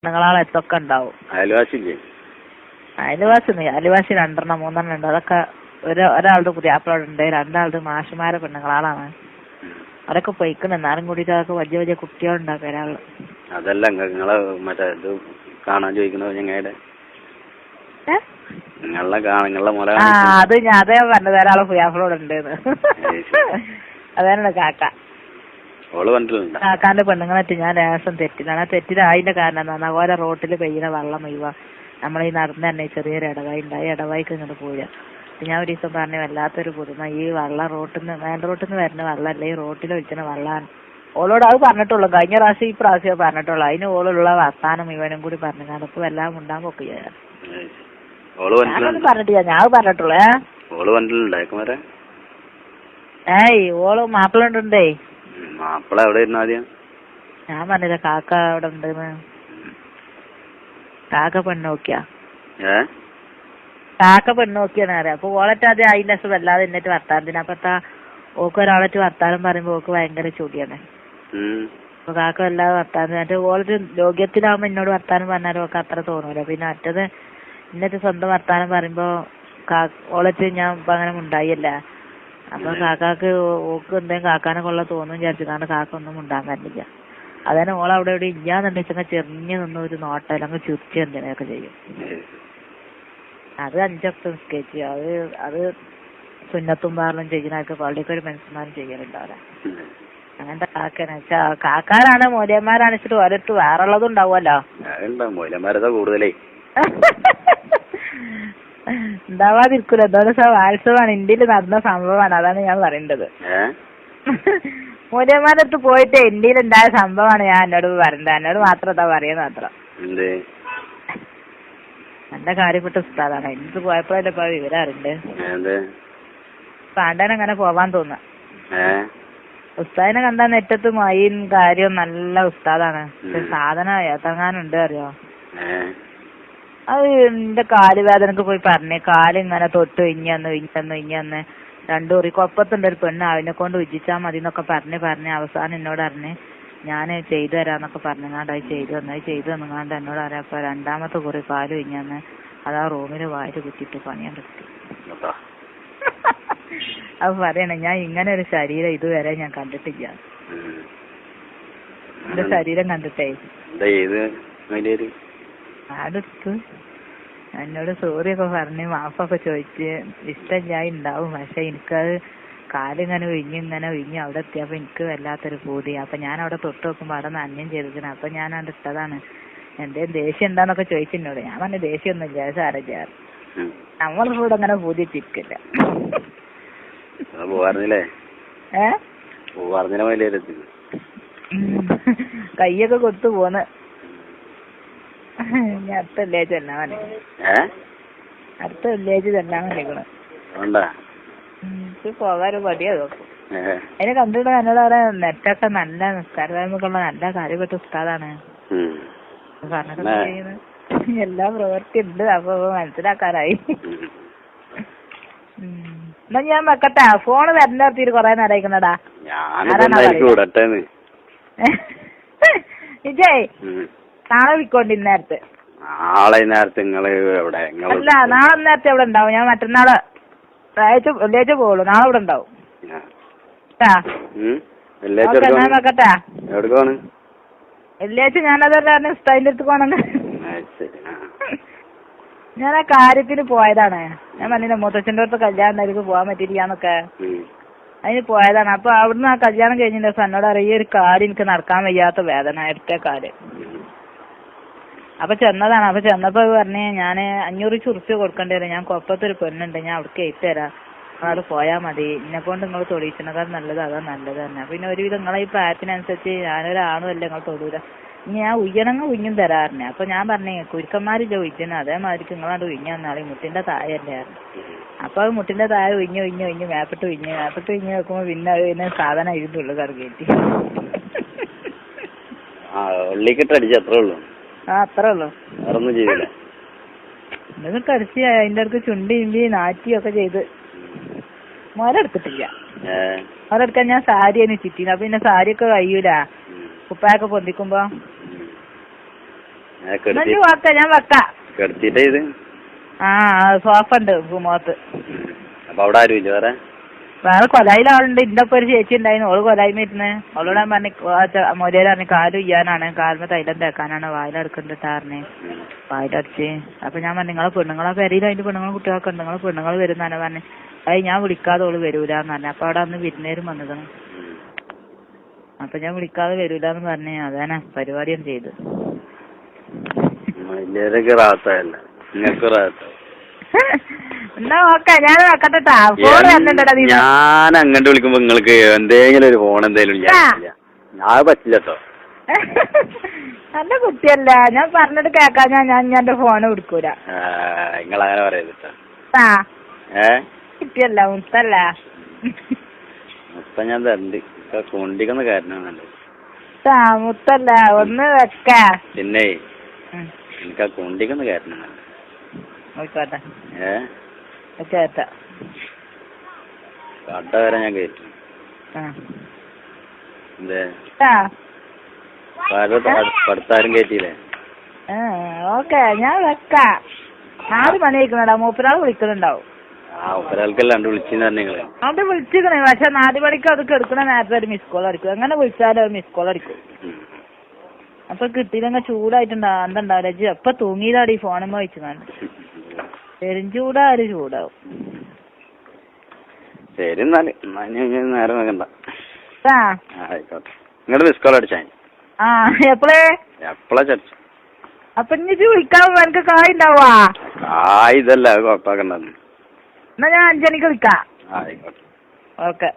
പെണ്ണുങ്ങളാളെത്തൊക്കെ ഉണ്ടാവും. അയൽവാസില്ലേ? അയൽവാസി 2 3 ഉണ്ട്. അതൊക്കെ ഒരാളുടെ പുതിയാപ്പിളുണ്ട്, 2 ആളുടെ മാഷുമാരെ പെണ്ണുങ്ങളാളാണ്. അവരൊക്കെ പൊയ്ക്കണം. എന്നാലും കൂടിയിട്ട് അതൊക്കെ വലിയ വലിയ കുട്ടികളുണ്ടാക്കും ഒരാള്. അതല്ല നിങ്ങളെ മറ്റേ ഇത് കാണാൻ ചോദിക്കണത് ഞങ്ങളുടെ നിങ്ങളെ മുല. അത് അതേ പറഞ്ഞത് ഒരാളെ പുതിയാപ്പിളോട് ഉണ്ടെന്ന്. അതാണ് കാക്ക. കാക്കാന്റെ പെണ്ണുങ്ങളെത്തി ഞാൻ ലേശം തെറ്റിലാണ്. ആ തെറ്റിലായതിന്റെ കാരണം എന്താ, ഓരോ റോട്ടിൽ പെയ്യുന്ന വെള്ളം മുഴുവൻ നമ്മളീ നടന്നു തന്നെ ചെറിയൊരു ഇടവായി ഉണ്ടായി. ഇടവായിക്ക് ഇങ്ങോട്ട് പോവുക. ഞാൻ ഒരു ദിവസം പറഞ്ഞു വല്ലാത്തൊരു പുതുമ, ഈ വെള്ളം മെയിൻ റോട്ടിൽ നിന്ന് വരുന്ന വെള്ളമല്ല, ഈ റോട്ടിൽ ഒഴിക്കുന്ന വെള്ളമാണ്. ഓളോട് അത് പറഞ്ഞിട്ടുള്ളൂ. കഴിഞ്ഞ പ്രാവശ്യം ഈ പ്രാവശ്യം പറഞ്ഞിട്ടുള്ളൂ. അതിന് ഓളുള്ള വർത്താനം മുഴുവനും കൂടി പറഞ്ഞു. അതിപ്പോ എല്ലാം ഉണ്ടാൻ പൊക്കില്ല. ഞാനൊന്നും പറഞ്ഞിട്ടില്ല, ഞാൻ പറഞ്ഞിട്ടുള്ളൂ. ഓള് മാപ്പിളുണ്ടേ. മാപ്പിള എവിടെ ഇരുന്നു ആദ്യം? ഞാൻ പറഞ്ഞില്ല കാക്ക അവിടെ ഉണ്ടെന്ന്. കാക്ക പെണ്ണ് നോക്കിയാ അറിയാം. അപ്പൊ ഓളറ്റ് അത് അതിന്റെ അസുഖം വല്ലാതെ എന്നിട്ട് വർത്താനത്തിന്. അപ്പത്താ ഓക്ക് ഒരാളറ്റ് വർത്താനം പറയുമ്പോ ഓക്ക് ഭയങ്കര ചൂടിയാണ്. അപ്പൊ കാക്ക വല്ലാതെ വർത്താനം എന്നിട്ട് ഓളൊരു യോഗ്യത്തിലാവുമ്പോ എന്നോട് വർത്താനം പറഞ്ഞാലും ഓക്ക് അത്ര തോന്നൂല. പിന്നെ മറ്റത് എന്നിട്ട് സ്വന്തം വർത്താനം പറയുമ്പോ ഓളറ്റ് ഞാൻ ഇപ്പൊ അങ്ങനെ ഉണ്ടായില്ല. അപ്പൊ കാക്കാക്ക് ഓക്ക് എന്തെങ്കിലും കാക്കാനെ കൊള്ള തോന്നും വിചാരിച്ചിട്ടാണ് കാക്ക ഒന്നും ഉണ്ടാകാൻ പറ്റില്ല. അതന്നെ ഓളവിടെ ഇവിടെ ഇല്ലാന്നുണ്ടെങ്കിൽ ചെറിഞ്ഞു നിന്ന് ഒരു നോട്ടം അങ്ങ് ചുറ്റി എന്തിനൊക്കെ ചെയ്യും. അത് 5 വക്ത് നിസ്കരിച്ചു. അത് സുന്നത്തും പാറലും ചെയ്യുന്നതൊക്കെ പള്ളിക്കൊരു മനുഷ്യന്മാരും ചെയ്യലുണ്ടാവില്ല. അങ്ങനത്തെ കാക്കനെ കാക്കാരാണ് മൂല്യന്മാരാണ് വെച്ചിട്ട് ഓരോരുത്ത് വേറെ ഉള്ളതും ഉണ്ടാവുമല്ലോ. ഉണ്ടാവാതിരിക്കൂല. എന്തോ വാത്സവമാണ്, ഇന്ത്യയിൽ നടന്ന സംഭവമാണ്. അതാണ് ഞാൻ പറയേണ്ടത്. മൂല്യന്മാരടുത്ത് പോയിട്ട് ഇന്ത്യയിൽ ഉണ്ടായ സംഭവമാണ് ഞാൻ എന്നോട് പറയണ്ടത്. എന്നോട് മാത്രം എന്താ പറയുന്നത് മാത്രം. എന്റെ കാര്യപ്പെട്ട ഉസ്താദാണ്. എനിക്ക് പോയപ്പോഴല്ലേ ഇപ്പൊ വിവരം അറിയണ്ട്. പാണ്ഡവൻ അങ്ങനെ പോവാൻ തോന്നുക. ഉസ്താദിനെ കണ്ടാ നെറ്റത്ത് മൊയ്യും കാര്യവും നല്ല ഉസ്താദാണ്. സാധനം ഏത്തങ്ങാനുണ്ട് അറിയോ. അത് എന്റെ കാലുവേദനക്ക് പോയി പറഞ്ഞേ, കാലിങ്ങനെ തൊട്ട് ഇഞ്ഞന്ന് 2 കുറി കൊപ്പത്തുണ്ട് ഒരു പെണ്ണ്, അവനെ കൊണ്ട് ഉജ്ജിച്ചാൽ മതി എന്നൊക്കെ പറഞ്ഞ് അവസാനം എന്നോട് അറിഞ്ഞ് ഞാൻ ചെയ്തു തരാന്നൊക്കെ പറഞ്ഞങ്ങാണ്ട് അത് ചെയ്തു തന്നുങ്ങാണ്ട് എന്നോട് അറിയാം. അപ്പൊ 2ാമത്തെ കുറി കാല് ഇഞ്ഞന്ന് അതാ റൂമിൽ വായിട്ട് കുത്തിയിട്ട് പണിയെടുത്തി. അത് പറയണേ, ഞാൻ ഇങ്ങനെ ഒരു ശരീരം ഇതുവരെ ഞാൻ കണ്ടിട്ടില്ല. എന്റെ ശരീരം കണ്ടിട്ടേ ആടെടുത്ത് എന്നോട് സോറിയൊക്കെ പറഞ്ഞ് മാപ്പൊക്കെ ചോദിച്ച് ഇഷ്ടമില്ലായി ഉണ്ടാവും. പക്ഷെ എനിക്കത് കാലിങ്ങനെ ഒഴിഞ്ഞ് അവിടെ എത്തിയപ്പോ എനിക്ക് വല്ലാത്തൊരു പൂതി. അപ്പൊ ഞാൻ അവിടെ തൊട്ട് നോക്കുമ്പോ അവിടെ നന്യം ചെയ്തിരിക്കണം. അപ്പൊ ഞാൻ അവിടെ ഇട്ടതാണ്. എന്തേലും ദേഷ്യം എന്താന്നൊക്കെ ചോദിച്ചെന്നോട്. ഞാൻ പറഞ്ഞ ദേഷ്യമൊന്നും ഇല്ല, സാരല്ല. നമ്മളിവിടെ അങ്ങനെ പൂതിച്ചിരിക്കില്ല. കയ്യൊക്കെ കൊടുത്തു പോന്ന്. ഞാൻ അടുത്ത വെള്ളിയാഴ്ച ചെല്ലാൻ വേണ്ടിക്കണം. പോകാൻ മടിയാ നോക്കും. അതിനെ കണ്ടിട്ട് എന്നോട് പറയാം നെറ്റൊക്കെ നല്ല നിസ്കാരമുള്ള നല്ല കാര്യപ്പെട്ട ഉസ്താദാണ് പറഞ്ഞിട്ട് ചെയ്യുന്നത്. എല്ലാ പ്രവൃത്തി ഉണ്ട്. അപ്പൊ മനസ്സിലാക്കാനായി. എന്നാ ഞാൻ വെക്കട്ടെ. ഫോണ് വരണ്ടീര് കൊറേ നേരമായിക്കണടാ. വിജയ് നാളെ വിളിക്കോണ്ടി ഇന്നേരത്ത്. അല്ല നാളെ നേരത്തെ എവിടെ ഉണ്ടാവും. ഞാൻ മറ്റന്നാള് വെള്ളിയാഴ്ച പോകുള്ളൂ. നാളെ ഇവിടെ ഉണ്ടാവും. ഞാൻ വെക്കട്ടെ. വെള്ളിയാഴ്ച ഞാനതല്ല ഉസ്താദിന്റെ അടുത്ത് പോണെന്ന്. ഞാൻ ആ കാര്യത്തിന് പോയതാണ്. ഞാൻ പറഞ്ഞില്ല മുത്തച്ഛൻ്റെ അടുത്ത് കല്യാണം ഉണ്ടായിരിക്കും പോകാൻ പറ്റിയിരിക്കാന്നൊക്കെ. അതിന് പോയതാണ്. അപ്പൊ അവിടുന്ന് ആ കല്യാണം കഴിഞ്ഞ ദിവസം എന്നോട് അറിയ ഒരു കാല് എനിക്ക് നടക്കാൻ വയ്യാത്ത വേദന, എടുത്ത കാല്. അപ്പൊ ചെന്നതാണ്. അപ്പൊ ചെന്നപ്പോ പറഞ്ഞ് ഞാൻ 500 ഉറുപ്പിക കൊടുക്കേണ്ടി വരും. ഞാൻ കൊപ്പത്തൊരു പെണ്ണുണ്ട്, ഞാൻ അവിടേക്ക് എഴുതി തരാം, അവിടെ പോയാൽ മതി. എന്നെ കൊണ്ട് നിങ്ങൾ തൊടിയിച്ചതിനേക്കാൾ നല്ലത് അതാ നല്ലത് തന്നെ. പിന്നെ ഒരുവിധം നിങ്ങളെ ഈ പ്രായത്തിനനുസരിച്ച് ഞാനൊരാണും അല്ലേ നിങ്ങൾ തൊടൂല. ഇനി ഞാൻ ഉയ്യണങ്ങ് ഉയ്യും തരാറിനെ. അപ്പൊ ഞാൻ പറഞ്ഞേ കുരുക്കന്മാരില്ല ഉയ്യന്, അതേമാതിരിക്ക് നിങ്ങളാണ്ട് ഉയ്ഞ്ഞ വന്നാളി, മുട്ടിന്റെ താഴല്ലേ. അപ്പൊ അത് മുട്ടിന്റെ താഴെ ഉയ്ഞ്ഞ് മേപ്പിട്ട് ഉയ്ഞ്ഞ് വെക്കുമ്പോ പിന്നെ സാധനം ഇരുന്നുള്ളു കറുകേറ്റി. അത്രേ ഉള്ളു. എന്നിട്ട് അടിച്ച് അതിന്റെ അടുത്ത് ചുണ്ടി ഇമ്പി നാറ്റിയൊക്കെ ചെയ്ത് മോലെടുത്തിട്ടില്ല. മോലെടുക്കാൻ ഞാൻ സാരിയാണ് ചുറ്റിന്. അപ്പൊ പിന്നെ സാരിയൊക്കെ കഴിയൂല കുപ്പായൊക്കെ പൊന്തിക്കുമ്പോ. വെക്ക, ഞാൻ വെക്കാം. കെടുത്തിട്ടേ ഇത് ആ സോഫ ഉണ്ട് മുഖത്ത്. അപ്പൊ അവിടെ ആരും ഇല്ല വേറെ? വേറെ കൊലായിൽ ആളുണ്ട്. ഇന്റെ ഒപ്പം ഒരു ചേച്ചി ഉണ്ടായിരുന്നു, ഓള് കൊലായ്മ ഇരുന്ന്. അവളോട് ഞാൻ പറഞ്ഞു മൊരേര് പറഞ്ഞു കാല് ചെയ്യാനാണ്, കാലിന് തൈലം തേക്കാനാണ്, വായിലെടുക്കണ്ടിട്ടാറിന് വായിലടിച്ച്. അപ്പൊ ഞാൻ പറഞ്ഞു നിങ്ങളെ പെണ്ണുങ്ങളെ പെരയിൽ അതിന്റെ പെണ്ണുങ്ങളും കുട്ടികളൊക്കെ ഉണ്ട്, നിങ്ങളെ പെണ്ണുങ്ങൾ വരുന്നാണ് പറഞ്ഞു. അത് ഞാൻ വിളിക്കാതെ ഓള് വരൂലെന്ന് പറഞ്ഞു. അപ്പൊ അവിടെ അന്ന് വിരുന്നേരും വന്നതാണ്. അപ്പൊ ഞാൻ വിളിക്കാതെ വരൂലെന്ന് പറഞ്ഞു. അതാണ് പരിപാടിയും ചെയ്ത്. എന്നാ ഓക്കെ, ഞാൻ വെക്കട്ടെട്ടാ. ഫോൺ വന്നിട്ടാ. ഞാൻ അങ്ങോട്ട് വിളിക്കുമ്പോ നിങ്ങൾക്ക് എന്തെങ്കിലും ഒരു ഫോൺ എന്തെങ്കിലും ഞാൻ പറ്റില്ല കേട്ടോ. നല്ല കുട്ടിയല്ല, ഞാൻ പറഞ്ഞിട്ട് കേക്കാ. ഞാൻ എന്റെ ഫോണ് കൊടുക്കൂല. നിങ്ങൾ അങ്ങനെ പറയരുത്. കുട്ടിയല്ല, മുത്തല്ല. മുത്ത ഞാൻ തരണ്ട്, കൊണ്ടിക്കുന്ന കാരണമാണ്. മുത്തല്ല, ഒന്ന് വെക്ക. പിന്നെ എനിക്ക് കൊണ്ടിക്കുന്ന കാരണമാണ്. ആയിക്കോട്ടെ. കട്ട വരെ ഞാൻ കയറ്റും. പഠിത്താരും കയറ്റിയില്ലേ? ഓക്കെ, ഞാൻ വെക്കാം. 4 മണി ആയിക്കണടാ, മൂപ്പരാൾ വിളിക്കുന്നുണ്ടാവും. ഒരാൾക്കല്ല വിളിച്ചെന്ന് പറഞ്ഞിങ്ങള്. അത് വിളിച്ചിക്കണേ, പക്ഷെ 4 മണിക്ക് അത് എടുക്കണ നേരത്തെ ഒരു മിസ് കോൾ അടിക്കും. എങ്ങനെ വിളിച്ചാലും മിസ് കോൾ അടിക്കും. അപ്പൊ കിട്ടിയില്ലെങ്കിൽ ചൂടായിട്ടുണ്ടാ എന്തുണ്ടാവില്ല. എപ്പൊ തൂങ്ങിയതാടി ഫോണുമ്പോ വെച്ചു കാണും. പെരുംചൂടാ, ഒരു ചൂടാവും. ശരി എന്നാല് നേരം വെക്കണ്ട. ആയിക്കോട്ടെ. നിങ്ങള് മിസ് കോൾ അടിച്ചാ? എപ്പളാ ചടിച്ചു? അപ്പൊ ഇനി വിളിക്കാൻ എനിക്ക് കായ് ഉണ്ടാവാ? ഇതല്ല, കുഴപ്പമാക്കണ്ടെന്ന്. എന്നാ ഞാൻ 5 മണിക്ക് വിളിക്കാം. ആയിക്കോട്ടെ. ഓക്കെ.